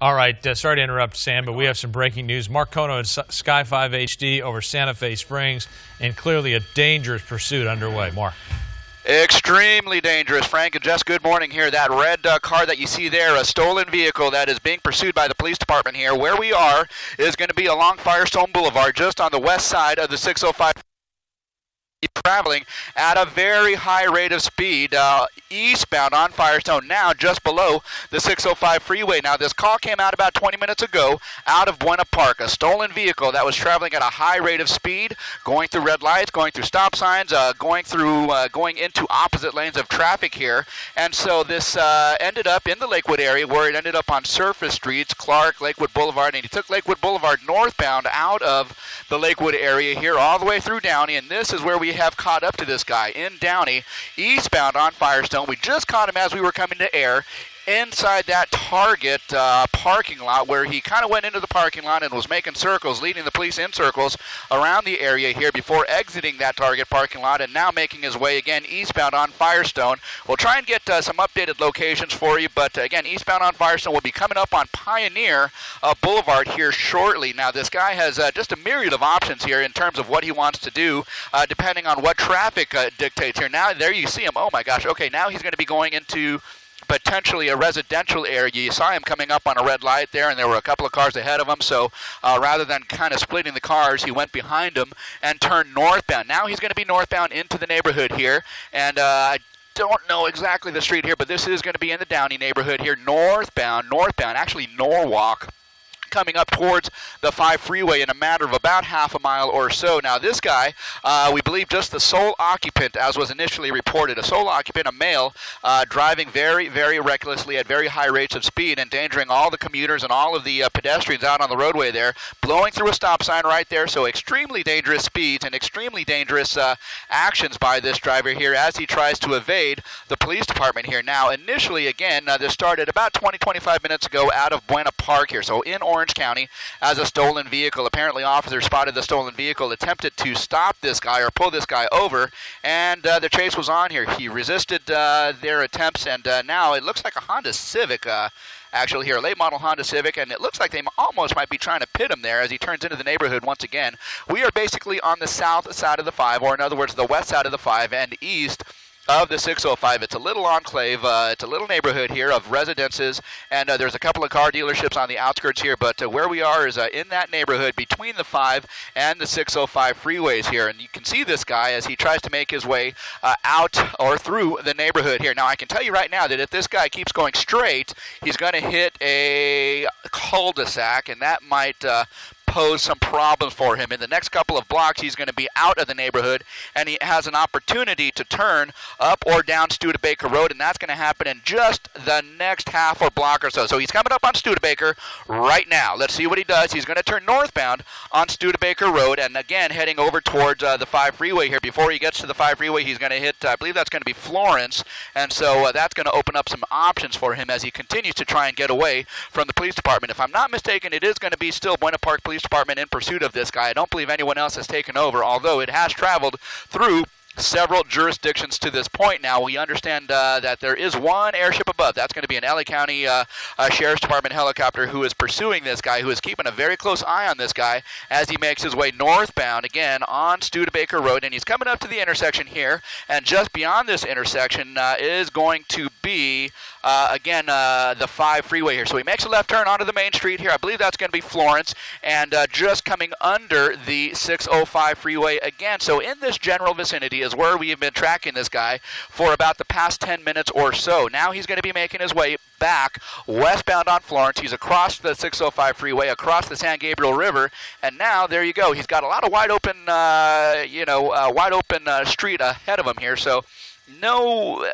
All right, sorry to interrupt, Sam, but we have some breaking news. Mark Kono and Sky 5 HD over Santa Fe Springs, and clearly a dangerous pursuit underway. Mark. Extremely dangerous, Frank and Jess. Good morning here. That red car that you see there, a stolen vehicle that is being pursued by the police department here. Where we are is going to be along Firestone Boulevard, just on the west side of the 605. Traveling at a very high rate of speed eastbound on Firestone, now just below the 605 freeway. Now, this call came out about 20 minutes ago out of Buena Park, a stolen vehicle that was traveling at a high rate of speed, going through red lights, going through stop signs, going into opposite lanes of traffic here. And so this ended up in the Lakewood area, where it ended up on surface streets, Clark, Lakewood Boulevard, and he took Lakewood Boulevard northbound out of the Lakewood area here all the way through Downey, and this is where we have caught up to this guy in Downey, eastbound on Firestone. We just caught him as we were coming to air inside that Target parking lot, where he kind of went into the parking lot and was making circles, leading the police in circles around the area here before exiting that Target parking lot, and now making his way again eastbound on Firestone. We'll try and get some updated locations for you, but again, eastbound on Firestone will be coming up on Pioneer Boulevard here shortly. Now, this guy has just a myriad of options here in terms of what he wants to do, depending on what traffic dictates here. Now, there you see him. Oh my gosh. Okay, now he's going to be going into potentially a residential area. You saw him coming up on a red light there, and there were a couple of cars ahead of him, so rather than kind of splitting the cars, he went behind them and turned northbound. Now he's going to be northbound into the neighborhood here, and I don't know exactly the street here, but this is going to be in the Downey neighborhood here, northbound, actually Norwalk, coming up towards the 5 freeway in a matter of about half a mile or so. Now, this guy, we believe just the sole occupant, as was initially reported, a sole occupant, a male, driving very, very recklessly at very high rates of speed, endangering all the commuters and all of the pedestrians out on the roadway there, blowing through a stop sign right there. So extremely dangerous speeds and extremely dangerous actions by this driver here as he tries to evade the police department here. Now, initially, again, this started about 20-25 minutes ago out of Buena Park here, so in Orange County, as a stolen vehicle. Apparently, officers spotted the stolen vehicle, attempted to stop this guy or pull this guy over, and the chase was on here. He resisted their attempts, and now it looks like a Honda Civic, actually here, a late model Honda Civic, and it looks like they almost might be trying to pit him there as he turns into the neighborhood once again. We are basically on the south side of the 5, or in other words, the west side of the 5 and east of the 605. It's a little enclave, it's a little neighborhood here of residences, and there's a couple of car dealerships on the outskirts here, but where we are is in that neighborhood between the 5 and the 605 freeways here, and you can see this guy as he tries to make his way out or through the neighborhood here. Now, I can tell you right now that if this guy keeps going straight, he's going to hit a cul-de-sac, and that might pose some problems for him. In the next couple of blocks, he's going to be out of the neighborhood, and he has an opportunity to turn up or down Studebaker Road, and that's going to happen in just the next half or block or so. So he's coming up on Studebaker right now. Let's see what he does. He's going to turn northbound on Studebaker Road, and again, heading over towards the 5 freeway here. Before he gets to the 5 freeway, he's going to hit, I believe that's going to be Florence, and so that's going to open up some options for him as he continues to try and get away from the police department. If I'm not mistaken, it is going to be still Buena Park Police Department in pursuit of this guy. I don't believe anyone else has taken over, although it has traveled through several jurisdictions to this point now. We understand that there is one airship above. That's going to be an LA County Sheriff's Department helicopter who is pursuing this guy, who is keeping a very close eye on this guy as he makes his way northbound again on Studebaker Road. And he's coming up to the intersection here, and just beyond this intersection is going to be the 5 freeway here. So he makes a left turn onto the main street here. I believe that's going to be Florence, and just coming under the 605 freeway again. So in this general vicinity is where we have been tracking this guy for about the past 10 minutes or so. Now he's going to be making his way back westbound on Florence. He's across the 605 freeway, across the San Gabriel River, and now there you go. He's got a lot of wide open street ahead of him here. So no,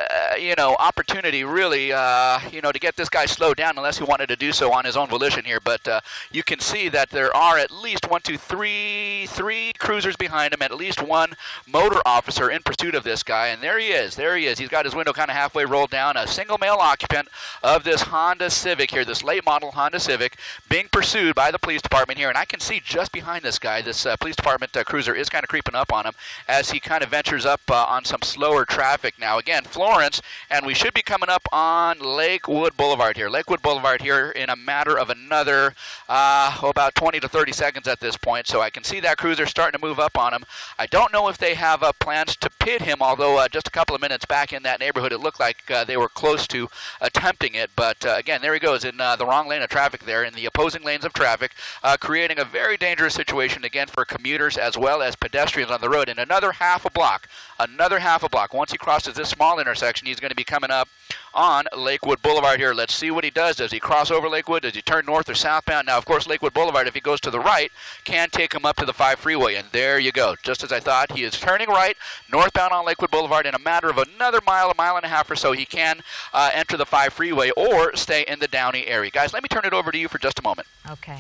opportunity really, to get this guy slowed down unless he wanted to do so on his own volition here. But you can see that there are at least three cruisers behind him, at least one motor officer in pursuit of this guy. And there he is. He's got his window kind of halfway rolled down. A single male occupant of this Honda Civic here, this late model Honda Civic, being pursued by the police department here. And I can see just behind this guy, this police department cruiser is kind of creeping up on him as he kind of ventures up on some slower traffic traffic now. Again, Florence, and we should be coming up on Lakewood Boulevard here. Lakewood Boulevard here in a matter of another about 20 to 30 seconds at this point. So I can see that cruiser starting to move up on him. I don't know if they have plans to pit him, although just a couple of minutes back in that neighborhood, it looked like they were close to attempting it. But again, there he goes in the wrong lane of traffic there, in the opposing lanes of traffic, creating a very dangerous situation again for commuters as well as pedestrians on the road. In another half a block, once he crosses this small intersection, he's going to be coming up on Lakewood Boulevard here. Let's see what he does. Does he cross over Lakewood? Does he turn north or southbound? Now, of course, Lakewood Boulevard, if he goes to the right, can take him up to the 5 freeway. And there you go. Just as I thought, he is turning right, northbound on Lakewood Boulevard. In a matter of another mile, a mile and a half or so, he can enter the 5 freeway or stay in the Downey area. Guys, let me turn it over to you for just a moment. Okay.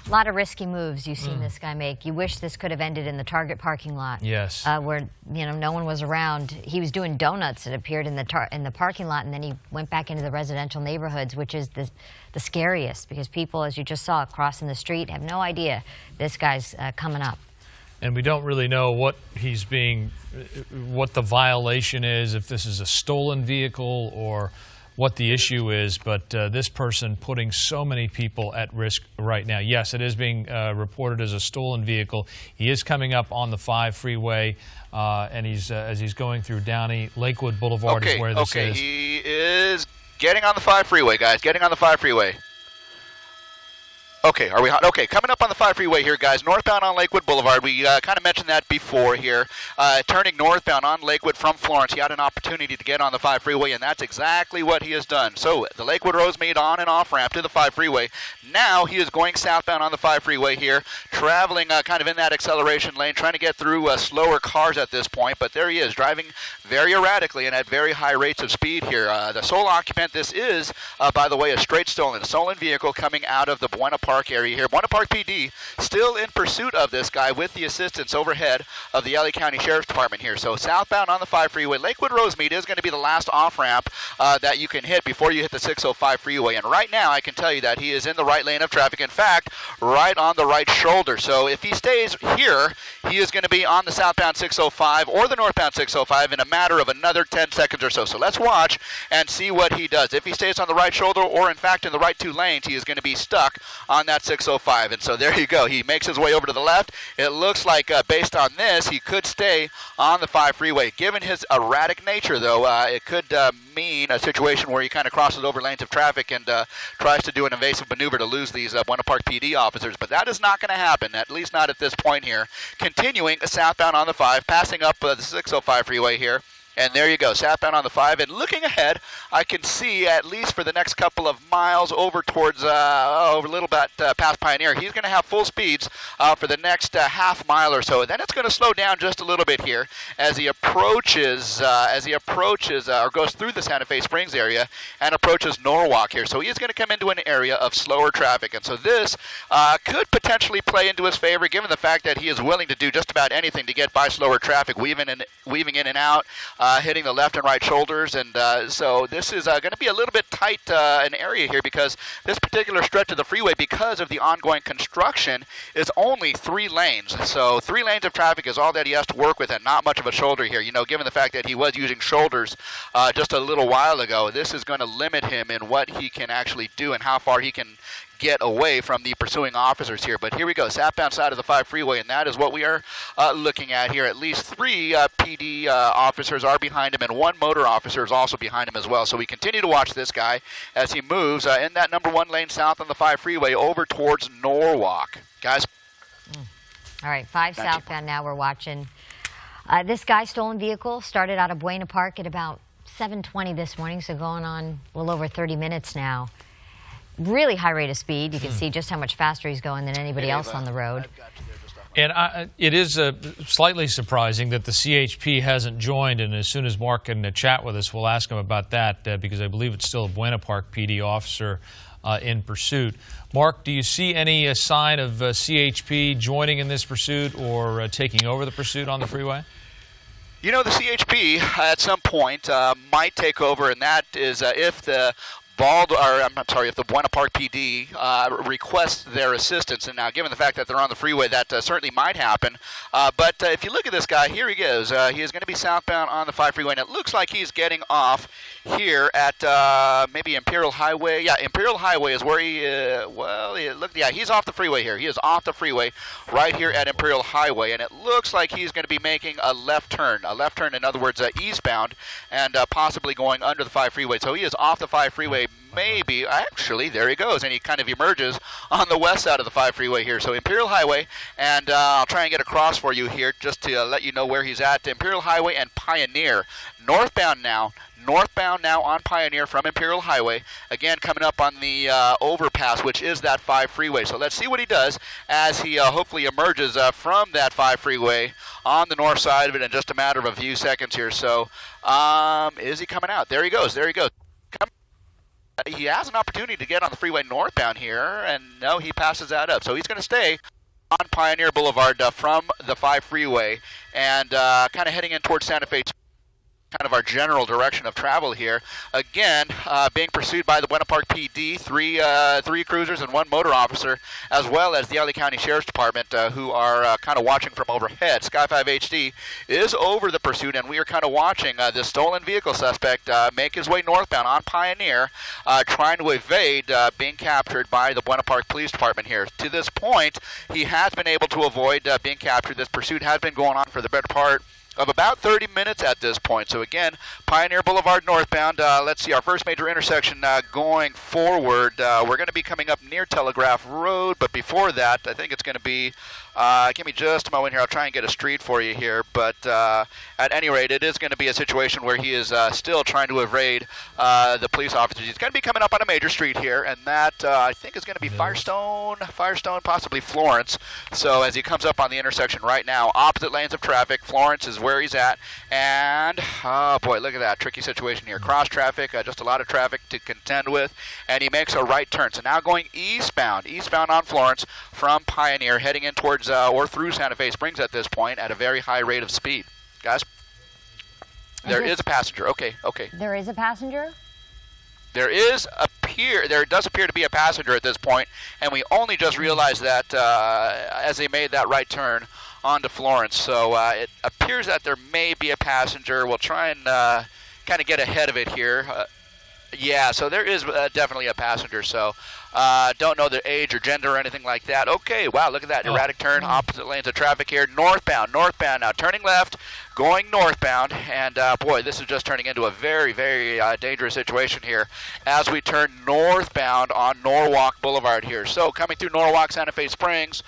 A lot of risky moves you've seen this guy make. You wish this could have ended in the Target parking lot. Yes. Where no one was around. He was doing donuts. It appeared in the parking lot, and then he went back into the residential neighborhoods, which is the scariest, because people, as you just saw, crossing the street have no idea this guy's coming up. And we don't really know what the violation is, if this is a stolen vehicle or what the issue is, but this person putting so many people at risk right now. Yes, it is being reported as a stolen vehicle. He is coming up on the 5 freeway, and as he's going through Downey. Lakewood Boulevard is where this is. He is getting on the 5 freeway, guys, getting on the 5 freeway. Okay, are we hot? Okay, coming up on the 5 freeway here, guys, northbound on Lakewood Boulevard. We kind of mentioned that before here. Turning northbound on Lakewood from Florence, he had an opportunity to get on the 5 freeway, and that's exactly what he has done. So the Lakewood Rosemead on and off ramp to the 5 freeway. Now he is going southbound on the 5 freeway here, traveling kind of in that acceleration lane, trying to get through slower cars at this point. But there he is, driving very erratically and at very high rates of speed here. The sole occupant, this is, by the way, a straight stolen vehicle coming out of the Buena Park area here. Buena Park PD still in pursuit of this guy with the assistance overhead of the LA County Sheriff's Department here. So southbound on the 5 freeway, Lakewood Rosemead is going to be the last off-ramp that you can hit before you hit the 605 freeway. And right now, I can tell you that he is in the right lane of traffic. In fact, right on the right shoulder. So if he stays here, he is going to be on the southbound 605 or the northbound 605 in a matter of another 10 seconds or so. So let's watch and see what he does. If he stays on the right shoulder or, in fact, in the right 2 lanes, he is going to be stuck on that 605. And so there you go. He makes his way over to the left. It looks like, based on this, he could stay on the 5 freeway. Given his erratic nature, though, it could mean a situation where he kind of crosses over lanes of traffic and tries to do an evasive maneuver to lose these Buena Park PD officers. But that is not going to happen, at least not at this point here. Continuing southbound on the 5, passing up the 605 freeway here. And there you go, southbound on the 5. And looking ahead, I can see, at least for the next couple of miles, over towards a little bit past Pioneer, he's going to have full speeds for the next half mile or so. And then it's going to slow down just a little bit here as he approaches, or goes through the Santa Fe Springs area and approaches Norwalk here. So he is going to come into an area of slower traffic. And so this could potentially play into his favor, given the fact that he is willing to do just about anything to get by slower traffic, weaving in and out. Hitting the left and right shoulders, and so this is going to be a little bit tight an area here, because this particular stretch of the freeway, because of the ongoing construction, is only 3 lanes. So 3 lanes of traffic is all that he has to work with, and not much of a shoulder here. Given the fact that he was using shoulders just a little while ago, this is going to limit him in what he can actually do and how far he can get away from the pursuing officers here. But here we go, southbound side of the 5 freeway, and that is what we are looking at here. At least 3 PD officers are behind him, and 1 motor officer is also behind him as well. So we continue to watch this guy as he moves in that number 1 lane south on the 5 freeway over towards Norwalk. Guys? All right, 5 southbound now we're watching. This guy, stolen vehicle, started out of Buena Park at about 7:20 this morning, so going on a little over 30 minutes now. Really high rate of speed. You can see just how much faster he's going than anybody else on the road. And it is slightly surprising that the CHP hasn't joined, and as soon as Mark can chat with us, we'll ask him about that, because I believe it's still a Buena Park PD officer in pursuit. Mark, do you see any sign of CHP joining in this pursuit or taking over the pursuit on the freeway? The CHP at some point might take over, and that is if the if the Buena Park PD requests their assistance, and now given the fact that they're on the freeway, that certainly might happen. But if you look at this guy, here he goes. He is going to be southbound on the 5 freeway, and it looks like he's getting off here at maybe Imperial Highway. Yeah, Imperial Highway is where he's off the freeway here. He is off the freeway right here at Imperial Highway, and it looks like he's going to be making a left turn, in other words, eastbound, and possibly going under the 5 freeway. So he is off the 5 freeway. Maybe, actually, there he goes, and he kind of emerges on the west side of the 5 freeway here. So Imperial Highway, and I'll try and get across for you here just to let you know where he's at. Imperial Highway and Pioneer, northbound now on Pioneer from Imperial Highway. Again, coming up on the overpass, which is that 5 freeway. So let's see what he does as he hopefully emerges from that 5 freeway on the north side of it in just a matter of a few seconds here. So is he coming out? There he goes. He has an opportunity to get on the freeway northbound here, and no, he passes that up. So he's going to stay on Pioneer Boulevard from the 5 freeway and kind of heading in towards Santa Fe, kind of our general direction of travel here. Again, being pursued by the Buena Park PD, three cruisers and 1 motor officer, as well as the LA County Sheriff's Department, who are kind of watching from overhead. Sky 5 HD is over the pursuit, and we are kind of watching this stolen vehicle suspect make his way northbound on Pioneer, trying to evade being captured by the Buena Park Police Department here. To this point, he has been able to avoid being captured. This pursuit has been going on for the better part of about 30 minutes at this point. So again, Pioneer Boulevard northbound. Let's see, our first major intersection going forward. We're going to be coming up near Telegraph Road, but before that, I think it's going to be, give me just a moment here. I'll try and get a street for you here. But at any rate, it is going to be a situation where he is still trying to evade the police officers. He's going to be coming up on a major street here, and that I think is going to be Firestone, possibly Florence. So as he comes up on the intersection right now, opposite lanes of traffic, Florence is where he's at, and oh boy, look at that tricky situation here. Cross traffic, just a lot of traffic to contend with, and he makes a right turn. So now going eastbound on Florence from Pioneer, heading in towards or through Santa Fe Springs at this point at a very high rate of speed. Guys, there is a passenger. Okay. There is a passenger? There does appear to be a passenger at this point, and we only just realized that as they made that right turn onto Florence. So it appears that there may be a passenger. We'll try and kind of get ahead of it here. Yeah, so there is definitely a passenger. So don't know their age or gender or anything like that. Okay, wow, look at that erratic turn, opposite lanes of traffic here, northbound now, turning left, going northbound, and boy, this is just turning into a very, very dangerous situation here as we turn northbound on Norwalk Boulevard here. So coming through Norwalk, Santa Fe Springs,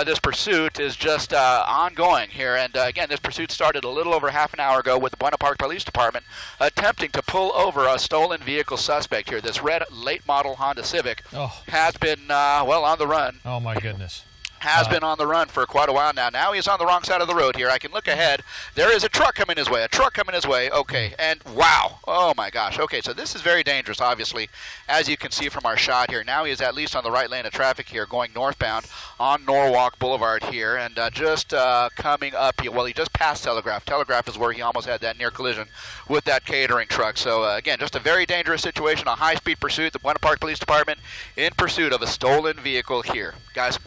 this pursuit is just ongoing here, and again, this pursuit started a little over half an hour ago with the Buena Park Police Department attempting to pull over a stolen vehicle suspect here. This red late model Honda Civic has been, on the run. Oh, my goodness. Has been on the run for quite a while now. Now he's on the wrong side of the road here. I can look ahead. There is a truck coming his way. Okay, and wow. Oh, my gosh. Okay, so this is very dangerous, obviously, as you can see from our shot here. Now he is at least on the right lane of traffic here, going northbound on Norwalk Boulevard here, and just coming up. Well, he just passed Telegraph. Telegraph is where he almost had that near collision with that catering truck. So, again, just a very dangerous situation, a high-speed pursuit. The Buena Park Police Department in pursuit of a stolen vehicle here. Guys.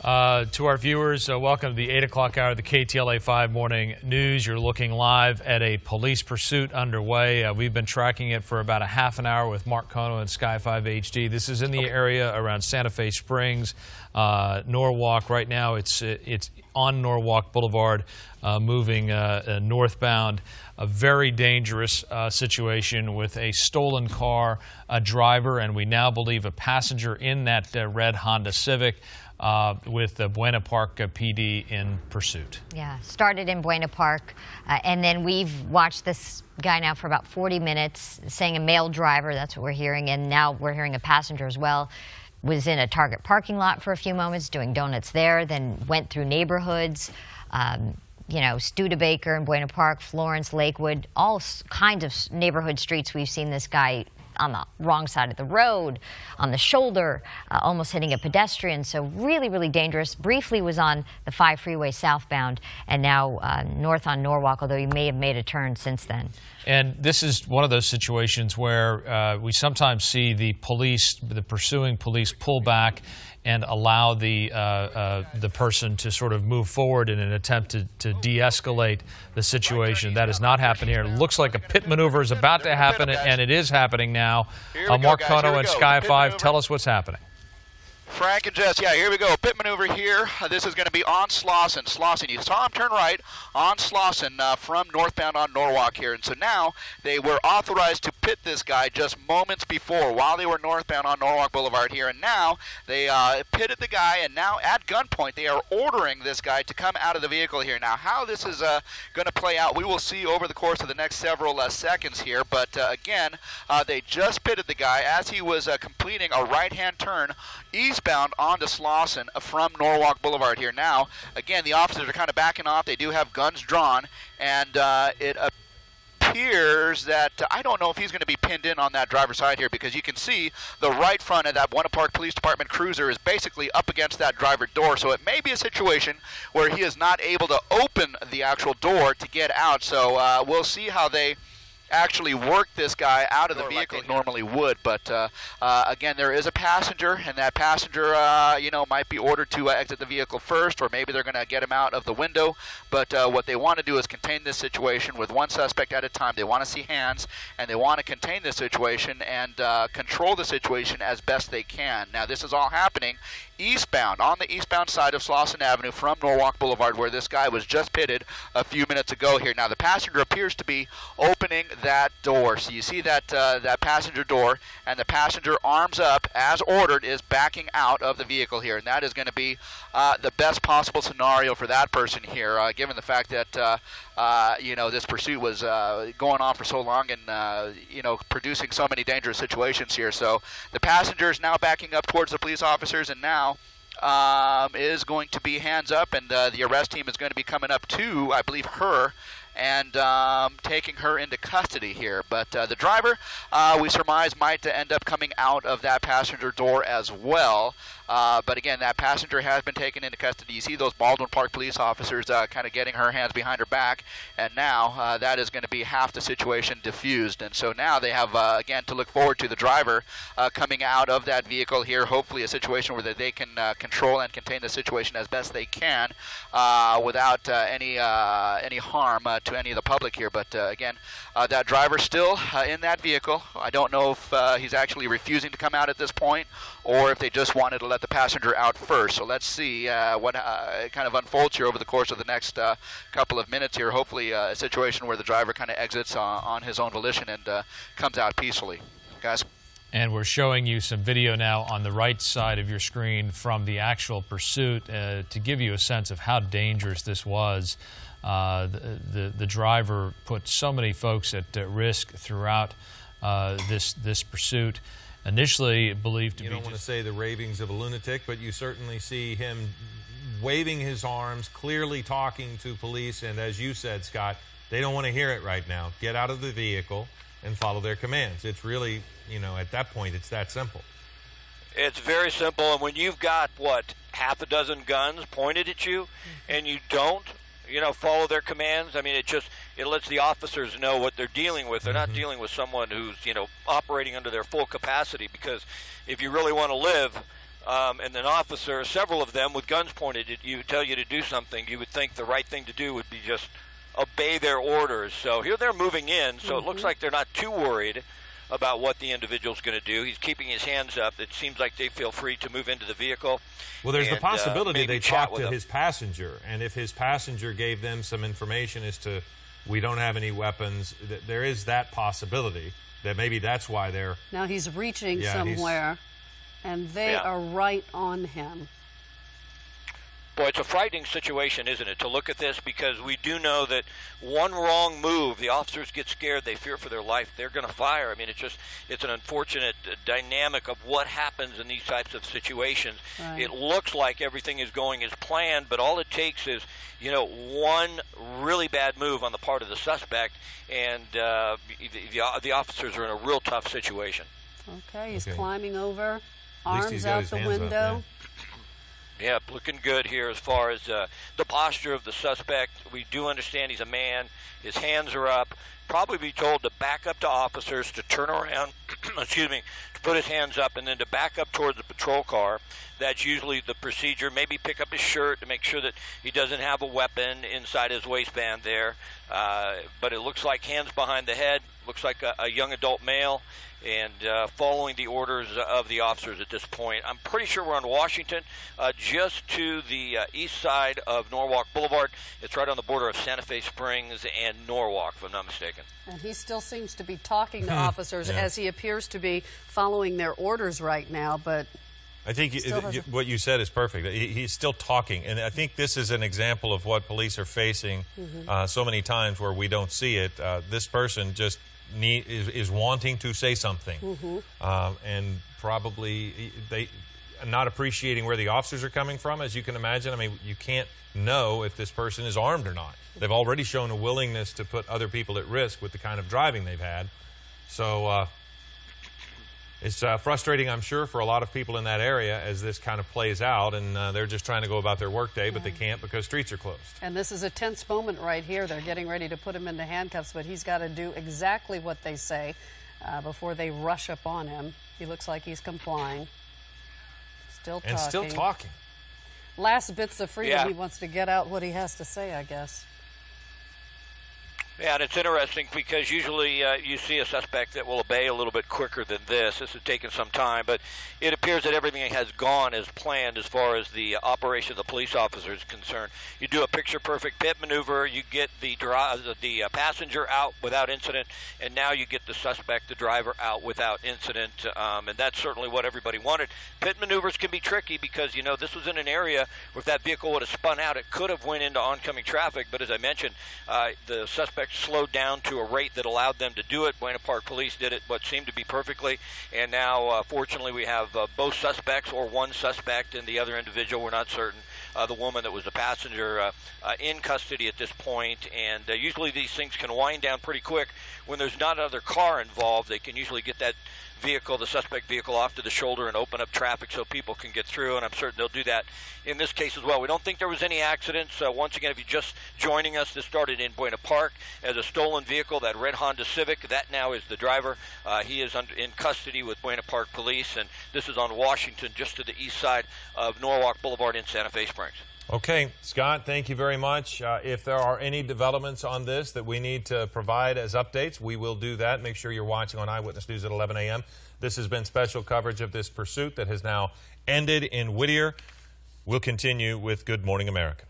To our viewers, welcome to the 8 o'clock hour of the KTLA 5 Morning News. You're looking live at a police pursuit underway. We've been tracking it for about a half an hour with Mark Kono and Sky 5 HD. This is in the area around Santa Fe Springs, Norwalk. Right now it's on Norwalk Boulevard, moving northbound. A very dangerous situation with a stolen car, a driver, and we now believe a passenger in that red Honda Civic. With the Buena Park PD in pursuit. Yeah, started in Buena Park, and then we've watched this guy now for about 40 minutes, saying a male driver, that's what we're hearing, and now we're hearing a passenger as well. Was in a Target parking lot for a few moments, doing donuts there, then went through neighborhoods, Studebaker and Buena Park, Florence, Lakewood, all kinds of neighborhood streets we've seen this guy on the wrong side of the road, on the shoulder, almost hitting a pedestrian. So really, really dangerous. Briefly was on the 5 freeway southbound and now north on Norwalk, although he may have made a turn since then. And this is one of those situations where we sometimes see the pursuing police pull back and allow the person to sort of move forward in an attempt to de-escalate the situation. That has not happened here. It looks like a pit maneuver is about to happen, and it is happening now. Mark Cotto and Sky 5, tell us what's happening. Frank and Jess, yeah, here we go. Pit maneuver here. This is going to be on Slauson. Slauson, you saw him turn right on Slauson from northbound on Norwalk here. And so now they were authorized to pit this guy just moments before while they were northbound on Norwalk Boulevard here. And now they pitted the guy, and now at gunpoint they are ordering this guy to come out of the vehicle here. Now how this is going to play out, we will see over the course of the next several seconds here. But again, they just pitted the guy as he was completing a right-hand turn eastbound onto Slauson from Norwalk Boulevard here. Now, again, the officers are kind of backing off. They do have guns drawn, and it appears that I don't know if he's going to be pinned in on that driver's side here, because you can see the right front of that Buena Park Police Department cruiser is basically up against that driver door. So it may be a situation where he is not able to open the actual door to get out. So we'll see how they actually work this guy out of the vehicle like normally would. But again, there is a passenger, and that passenger might be ordered to exit the vehicle first, or maybe they're going to get him out of the window. But what they want to do is contain this situation with one suspect at a time. They want to see hands, and they want to contain this situation and control the situation as best they can. Now, this is all happening eastbound, on the eastbound side of Slauson Avenue from Norwalk Boulevard, where this guy was just pitted a few minutes ago here. Now, the passenger appears to be opening that door. So you see that that passenger door, and the passenger, arms up as ordered, is backing out of the vehicle here. And that is going to be the best possible scenario for that person here, given the fact that this pursuit was going on for so long and producing so many dangerous situations here. So the passenger is now backing up towards the police officers, and now is going to be hands up, and the arrest team is going to be coming up to, I believe, her and taking her into custody here. But the driver, we surmise, might end up coming out of that passenger door as well. But again, that passenger has been taken into custody. You see those Baldwin Park police officers kind of getting her hands behind her back, and now that is going to be half the situation diffused. And so now they have, again, to look forward to the driver coming out of that vehicle here, hopefully a situation where they can control and contain the situation as best they can without any harm to any of the public here. But again, that driver still in that vehicle. I don't know if he's actually refusing to come out at this point, or if they just wanted to let the passenger out first. So let's see what kind of unfolds here over the course of the next couple of minutes here. Hopefully a situation where the driver kind of exits on his own volition and comes out peacefully. Guys? And we're showing you some video now on the right side of your screen from the actual pursuit to give you a sense of how dangerous this was. The driver put so many folks at risk throughout this pursuit. Initially believed to be... You don't want to say the ravings of a lunatic, but you certainly see him waving his arms, clearly talking to police, and as you said, Scott, they don't want to hear it right now. Get out of the vehicle and follow their commands. It's really, at that point, it's that simple. It's very simple, and when you've got, half a dozen guns pointed at you, and you don't, follow their commands, I mean, it lets the officers know what they're dealing with. They're not dealing with someone who's, operating under their full capacity, because if you really want to live, and an officer, several of them with guns pointed at you, tell you to do something, you would think the right thing to do would be just obey their orders. So here they're moving in, so it looks like they're not too worried about what the individual's going to do. He's keeping his hands up. It seems like they feel free to move into the vehicle. Well, there's and, the possibility they talked to him. his passenger, and if his passenger gave them some information as to, we don't have any weapons, there is that possibility that maybe that's why they're... Now he's reaching somewhere, and they are right on him. Boy, it's a frightening situation, isn't it, to look at this, because we do know that one wrong move, the officers get scared, they fear for their life, they're going to fire. I mean, it's an unfortunate dynamic of what happens in these types of situations. Right. It looks like everything is going as planned, but all it takes is, one really bad move on the part of the suspect, and the officers are in a real tough situation. Okay, he's Okay. climbing over, At least he's arms got out his the hands up, window. Yeah, looking good here as far as the posture of the suspect. We do understand he's a man. His hands are up. Probably be told to back up to officers, to turn around, excuse me, to put his hands up, and then to back up towards the patrol car. That's usually the procedure. Maybe pick up his shirt to make sure that he doesn't have a weapon inside his waistband there. But it looks like hands behind the head. Looks like a young adult male, and following the orders of the officers at this point. I'm pretty sure we're on Washington, just to the east side of Norwalk Boulevard. It's right on the border of Santa Fe Springs and Norwalk, if I'm not mistaken. And he still seems to be talking to officers Yeah. as he appears to be following their orders right now, but I think Still has a- what you said is perfect. He's still talking, and I think this is an example of what police are facing so many times where we don't see it. This person just is wanting to say something, and probably they not appreciating where the officers are coming from, as you can imagine. I mean, you can't know if this person is armed or not. They've already shown a willingness to put other people at risk with the kind of driving they've had. So it's frustrating, I'm sure, for a lot of people in that area as this kind of plays out, and they're just trying to go about their workday, but they can't because streets are closed. and this is a tense moment right here. They're getting ready to put him into handcuffs, but he's got to do exactly what they say before they rush up on him. He looks like he's complying. Still talking. And still talking. Last bits of freedom. Yeah. He wants to get out what he has to say, I guess. Yeah, and it's interesting because usually you see a suspect that will obey a little bit quicker than this. This has taken some time, but it appears that everything has gone as planned as far as the operation of the police officer is concerned. You do a picture-perfect pit maneuver, you get the passenger out without incident, and now you get the suspect, the driver, out without incident, and that's certainly what everybody wanted. Pit maneuvers can be tricky because, this was in an area where if that vehicle would have spun out, it could have went into oncoming traffic, but as I mentioned, the suspect slowed down to a rate that allowed them to do it. Buena Park Police did it what seemed to be perfectly, and now fortunately we have both suspects, or one suspect and the other individual, we're not certain, the woman that was the passenger, in custody at this point. And usually these things can wind down pretty quick when there's not another car involved. They can usually get that vehicle, the suspect vehicle, off to the shoulder and open up traffic so people can get through, and I'm certain they'll do that in this case as well. We don't think there was any accidents. Once again, if you're just joining us, this started in Buena Park as a stolen vehicle, that red Honda Civic. That now is the driver. He is in custody with Buena Park Police, and this is on Washington, just to the east side of Norwalk Boulevard in Santa Fe Springs. Okay, Scott, thank you very much. If there are any developments on this that we need to provide as updates, we will do that. Make sure you're watching on Eyewitness News at 11 a.m. This has been special coverage of this pursuit that has now ended in Whittier. We'll continue with Good Morning America.